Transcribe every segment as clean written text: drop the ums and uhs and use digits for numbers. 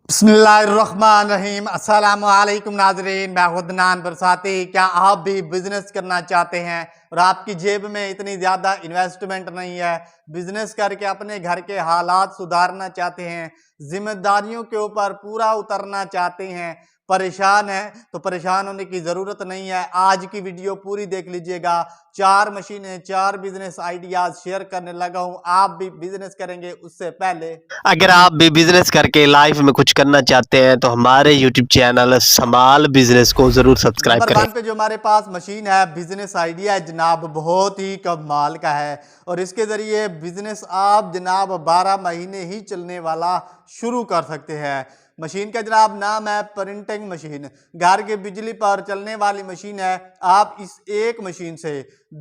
बिस्मिल्लाहिर्रहमानिर्रहीम। अस्सलामुअलैकुम नाज़रीन, मैं हूं अदनान बरसाती। क्या आप भी बिजनेस करना चाहते हैं और आपकी जेब में इतनी ज़्यादा इन्वेस्टमेंट नहीं है, बिजनेस करके अपने घर के हालात सुधारना चाहते हैं, जिम्मेदारियों के ऊपर पूरा उतरना चाहते हैं, परेशान हैं? तो परेशान होने की ज़रूरत नहीं है। आज की वीडियो पूरी देख लीजिएगा। 4 मशीनें, 4 बिजनेस आइडियाज़ शेयर करने लगा हूं। आप भी बिजनेस करेंगे उससे पहले अगर आप भी बिजनेस करके लाइफ में कुछ करना चाहते हैं तो हमारे यूट्यूब चैनल समाल बिजनेस को ज़रूर सब्सक्राइब नंबर करें। 1 पे जो हमारे पास मशीन है, बिजनेस आइडिया है जनाब, बहुत ही कमाल का है और इसके ज़रिए बिजनेस आप जनाब 12 महीने ही चलने वाला शुरू कर सकते हैं। मशीन का जनाब नाम है प्रिंटिंग मशीन। घर की बिजली पर चलने वाली मशीन है। आप इस एक मशीन से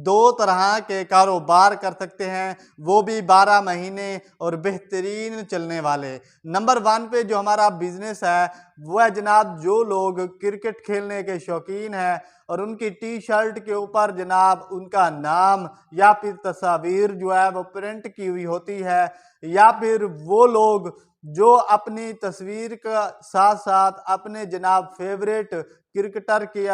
2 तरह के कारोबार कर सकते हैं, वो भी 12 महीने और बेहतरीन चलने वाले। नंबर 1 पे जो हमारा बिजनेस है वो है जनाब, जो लोग क्रिकेट खेलने के शौकीन हैं और उनकी टी शर्ट के ऊपर जनाब उनका नाम या फिर तस्वीर जो है वो प्रिंट की हुई होती है, या फिर वो लोग जो अपनी तस्वीर का साथ साथ अपने जनाब फेवरेट क्रिकेटर की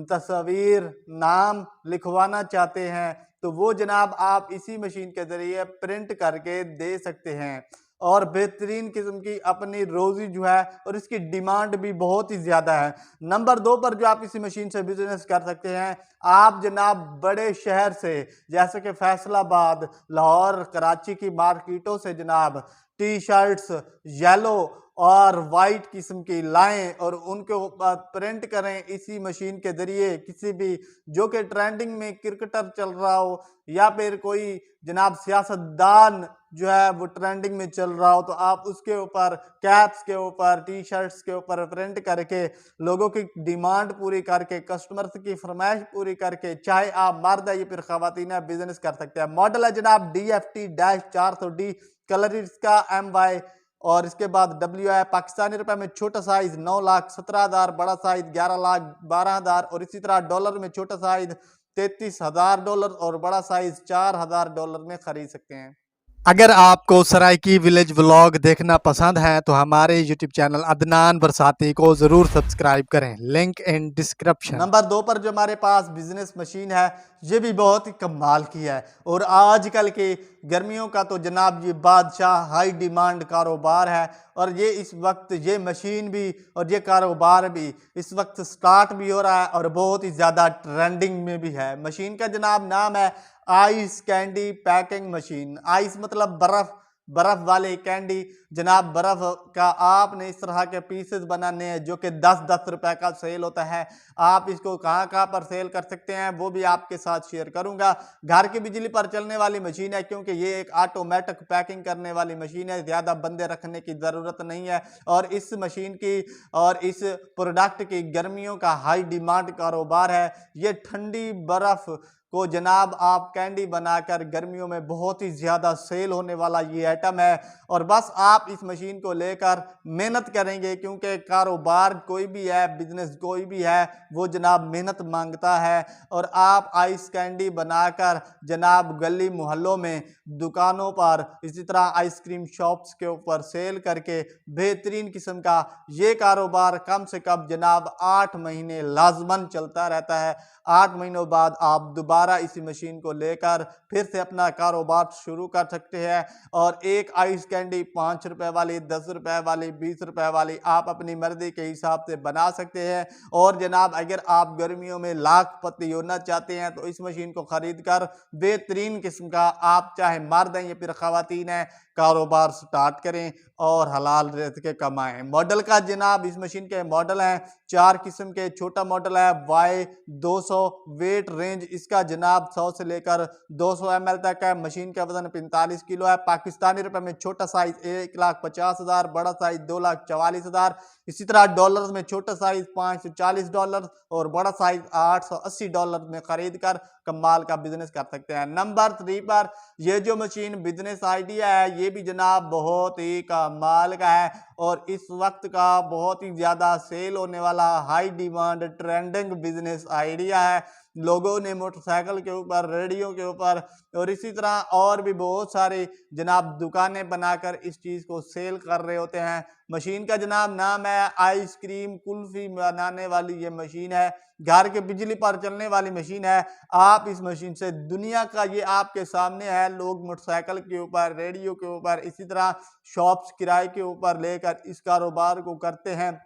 तस्वीर नाम लिखवाना चाहते हैं, तो वो जनाब आप इसी मशीन के ज़रिए प्रिंट करके दे सकते हैं और बेहतरीन किस्म की अपनी रोज़ी जो है, और इसकी डिमांड भी बहुत ही ज़्यादा है। नंबर 2 पर जो आप इसी मशीन से बिजनेस कर सकते हैं, आप जनाब बड़े शहर से जैसे कि फैसलाबाद, लाहौर, कराची की मार्केटों से जनाब टी शर्ट्स येलो और वाइट किस्म की लाएं और उनके ऊपर प्रिंट करें इसी मशीन के ज़रिए। किसी भी जो कि ट्रेंडिंग में क्रिकेटर चल रहा हो या फिर कोई जनाब सियासतदान जो है वो ट्रेंडिंग में चल रहा हो, तो आप उसके ऊपर कैप्स के ऊपर टी शर्ट्स के ऊपर प्रिंट करके लोगों की डिमांड पूरी करके, कस्टमर्स की फरमाइश पूरी करके, चाहे आप मर्द है या फिर खवातीन है, बिजनेस कर सकते हैं। मॉडल है जनाब DFT-400D, कलर इसका MY और इसके बाद W है। पाकिस्तानी रुपए में छोटा साइज 9,17,000, बड़ा साइज 11,12,000 और इसी तरह डॉलर में छोटा साइज $33,000 और बड़ा साइज $4,000 में खरीद सकते हैं। अगर आपको सराइकी विलेज व्लॉग देखना पसंद है तो हमारे यूट्यूब चैनल अदनान बरसाती को ज़रूर सब्सक्राइब करें, लिंक इन डिस्क्रिप्शन। नंबर 2 पर जो हमारे पास बिजनेस मशीन है, ये भी बहुत ही कमाल की है और आजकल के गर्मियों का तो जनाब ये बादशाह हाई डिमांड कारोबार है और ये इस वक्त ये मशीन भी और ये कारोबार भी इस वक्त स्टार्ट भी हो रहा है और बहुत ही ज़्यादा ट्रेंडिंग में भी है। मशीन का जनाब नाम है ice candy packing machine. Ice मतलब बर्फ, बर्फ वाले कैंडी जनाब, बर्फ का आपने इस तरह के पीसेस बनाने हैं जो कि 10-10 रुपए का सेल होता है। आप इसको कहाँ कहाँ पर सेल कर सकते हैं वो भी आपके साथ शेयर करूंगा। घर की बिजली पर चलने वाली मशीन है क्योंकि ये एक ऑटोमेटिक पैकिंग करने वाली मशीन है, ज़्यादा बंदे रखने की ज़रूरत नहीं है और इस मशीन की और इस प्रोडक्ट की गर्मियों का हाई डिमांड कारोबार है। ये ठंडी बर्फ़ को जनाब आप कैंडी बनाकर गर्मियों में बहुत ही ज़्यादा सेल होने वाला ये आइटम है और बस आप इस मशीन को लेकर मेहनत करेंगे क्योंकि कारोबार कोई भी है, बिजनेस कोई भी है, वो जनाब मेहनत मांगता है और आप आइस कैंडी बनाकर जनाब गली मोहल्लों में, दुकानों पर, इसी तरह आइसक्रीम शॉप्स के ऊपर सेल करके बेहतरीन किस्म का ये कारोबार कम से कम जनाब 8 महीने लाजमन चलता रहता है। 8 महीनों बाद आप दोबारा इसी मशीन को लेकर फिर से अपना कारोबार शुरू कर सकते हैं और एक आइस कैंडी 5 रुपए वाली, 10 रुपए वाली, 20 रुपए वाली आप अपनी मर्जी के हिसाब से बना सकते हैं। और जनाब अगर आप गर्मियों में लाखपति होना चाहते हैं तो इस मशीन को खरीद कर बेहतरीन किस्म का आप चाहे मर्द हैं या फिर खवातीन हैं, कारोबार स्टार्ट करें और हलाल रिज़्क़ कमाएं। मॉडल का जनाब इस मशीन के मॉडल हैं 4 किस्म के। छोटा मॉडल है Y200, वेट रेंज इसका जनाब 100 से लेकर 200 ml तक है। मशीन का वजन 45 किलो है। पाकिस्तानी रुपए में छोटा साइज 1,50,000, बड़ा साइज 2,44,000। इसी तरह डॉलर में छोटा साइज $540 और बड़ा साइज $880 में खरीद कर कमाल का बिजनेस कर सकते हैं। नंबर 3 पर ये जो मशीन बिजनेस आइडिया है ये भी जनाब बहुत ही कमाल का है और इस वक्त का बहुत ही ज़्यादा सेल होने वाला high demand trending business idea है। लोगों ने मोटरसाइकिल के ऊपर, रेडियो के ऊपर और इसी तरह और भी बहुत सारी जनाब दुकानें बनाकर इस चीज़ को सेल कर रहे होते हैं। मशीन का जनाब नाम है आइसक्रीम कुल्फ़ी बनाने वाली ये मशीन है। घर के बिजली पर चलने वाली मशीन है। आप इस मशीन से दुनिया का ये आपके सामने है, लोग मोटरसाइकिल के ऊपर, रेडियो के ऊपर, इसी तरह शॉप्स किराए के ऊपर लेकर इस कारोबार को करते हैं।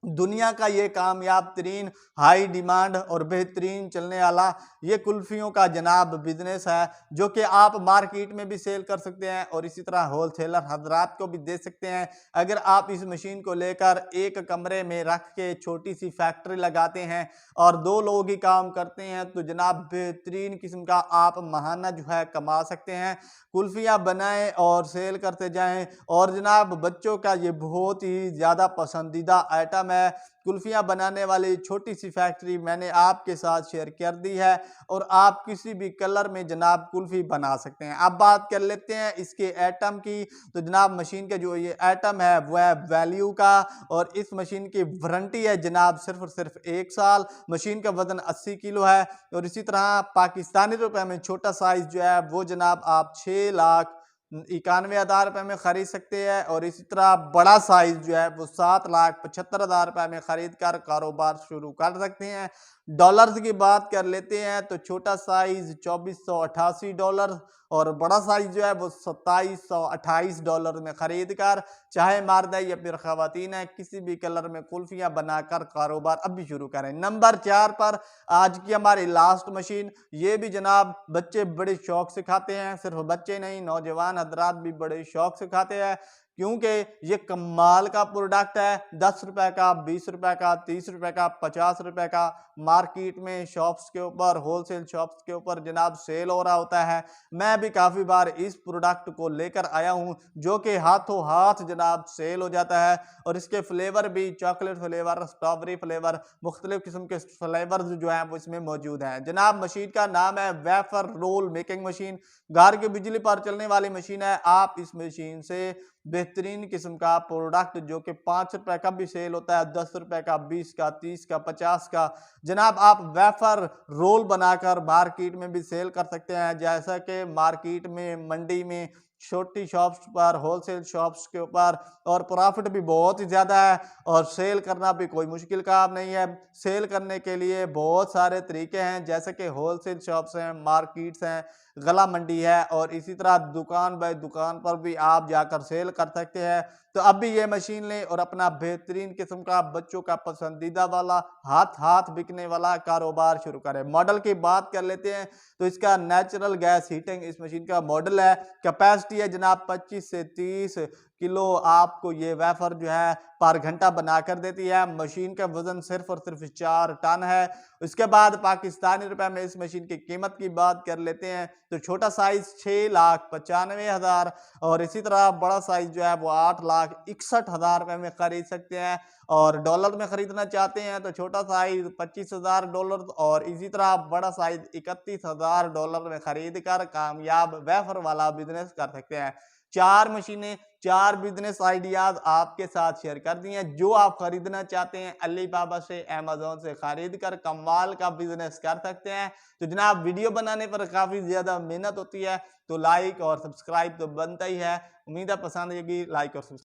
दुनिया का ये कामयाब तरीन, हाई डिमांड और बेहतरीन चलने वाला ये कुल्फ़ियों का जनाब बिज़नेस है, जो कि आप मार्केट में भी सेल कर सकते हैं और इसी तरह होलसेलर हज़रात को भी दे सकते हैं। अगर आप इस मशीन को लेकर एक कमरे में रख के छोटी-सी फैक्ट्री लगाते हैं और 2 लोग ही काम करते हैं, तो जनाब बेहतरीन किस्म का आप महाना जो है कमा सकते हैं। कुल्फ़ियाँ बनाएँ और सेल करते जाएँ और जनाब बच्चों का ये बहुत ही ज़्यादा पसंदीदा आइटम है। कुल्फ़ियाँ बनाने वाली छोटी-सी फैक्ट्री मैंने आपके साथ शेयर कर दी है और आप किसी भी कलर में जनाब कुल्फ़ी बना सकते हैं। अब बात कर लेते हैं इसके आइटम की, तो जनाब मशीन का जो ये आइटम है वो है वैल्यू का और इस मशीन की वारंटी है जनाब सिर्फ़ और सिर्फ़ 1 साल। मशीन का वज़न 80 किलो है और इसी तरह पाकिस्तानी रुपए में छोटा साइज़ जो है वो जनाब आप 6,91,000 रुपए में ख़रीद सकते हैं और इसी तरह बड़ा साइज़ जो है वो 7,75,000 रुपए में ख़रीद कर कारोबार शुरू कर सकते हैं। डॉलर्स की बात कर लेते हैं तो छोटा साइज़ $2488 और बड़ा साइज़ जो है वो $2728 में ख़रीद कर चाहे मर्द है या फिर ख़वातीन है, किसी भी कलर में कुल्फ़ियाँ बनाकर कारोबार अभी शुरू करें। नंबर 4 पर आज की हमारी लास्ट मशीन, ये भी जनाब बच्चे बड़े शौक से खाते हैं, सिर्फ बच्चे नहीं नौजवान हज़रात भी बड़े शौक से खाते हैं, क्योंकि ये कमाल का प्रोडक्ट है। 10 रुपए का, 20 रुपए का, 30 रुपए का, 50 रुपए का मार्केट में शॉप्स के ऊपर, होलसेल शॉप्स के ऊपर जनाब सेल हो रहा होता है। मैं भी काफ़ी बार इस प्रोडक्ट को लेकर आया हूँ, जो कि हाथों हाथ जनाब सेल हो जाता है और इसके फ्लेवर भी चॉकलेट फ्लेवर, स्ट्रॉबेरी फ्लेवर, मुख्तलिफ किस्म के फ्लेवर जो हैं वो इसमें मौजूद हैं। जनाब मशीन का नाम है वेफर रोल मेकिंग मशीन। घर की बिजली पर चलने वाली मशीन है। आप इस मशीन से बेहतरीन किस्म का प्रोडक्ट जो कि 5 रुपए का भी सेल होता है, 10 रुपए का, 20 का, 30 का, 50 का जनाब आप वेफर रोल बनाकर मार्केट में भी सेल कर सकते हैं। जैसा कि मार्केट में, मंडी में, छोटी शॉप्स पर, होलसेल शॉप्स के ऊपर और प्रॉफिट भी बहुत ही ज़्यादा है और सेल करना भी कोई मुश्किल काम नहीं है। सेल करने के लिए बहुत सारे तरीके हैं, जैसे कि होलसेल शॉप्स हैं, मार्केट्स हैं, गला मंडी है और इसी तरह दुकान बाय दुकान पर भी आप जाकर सेल कर सकते हैं। तो अब भी ये मशीन लें और अपना बेहतरीन किस्म का बच्चों का पसंदीदा वाला हाथ बिकने वाला कारोबार शुरू करें। मॉडल की बात कर लेते हैं तो इसका नेचुरल गैस हीटिंग इस मशीन का मॉडल है। कैपेसिटी है जनाब 25 से 30 किलो आपको ये वेफर जो है पर घंटा बनाकर देती है। मशीन का वजन सिर्फ और सिर्फ 4 टन है। उसके बाद पाकिस्तानी रुपए में इस मशीन की कीमत की बात कर लेते हैं तो छोटा साइज 6,95,000 और इसी तरह बड़ा साइज जो है वो 8,61,000 रुपए में खरीद सकते हैं और डॉलर में खरीदना चाहते हैं तो छोटा साइज $25,000 और इसी तरह बड़ा साइज $31,000 में खरीद कर कामयाब वेफर वाला बिजनेस कर सकते हैं। 4 मशीनें, 4 बिजनेस आइडियाज आपके साथ शेयर कर दिए हैं। जो आप खरीदना चाहते हैं अलीबाबा से, अमेज़न से खरीद कर कमाल का बिजनेस कर सकते हैं। तो जनाब वीडियो बनाने पर काफ़ी ज़्यादा मेहनत होती है, तो लाइक और सब्सक्राइब तो बनता ही है। उम्मीद है पसंद आएगी। लाइक और सब्सक्राइब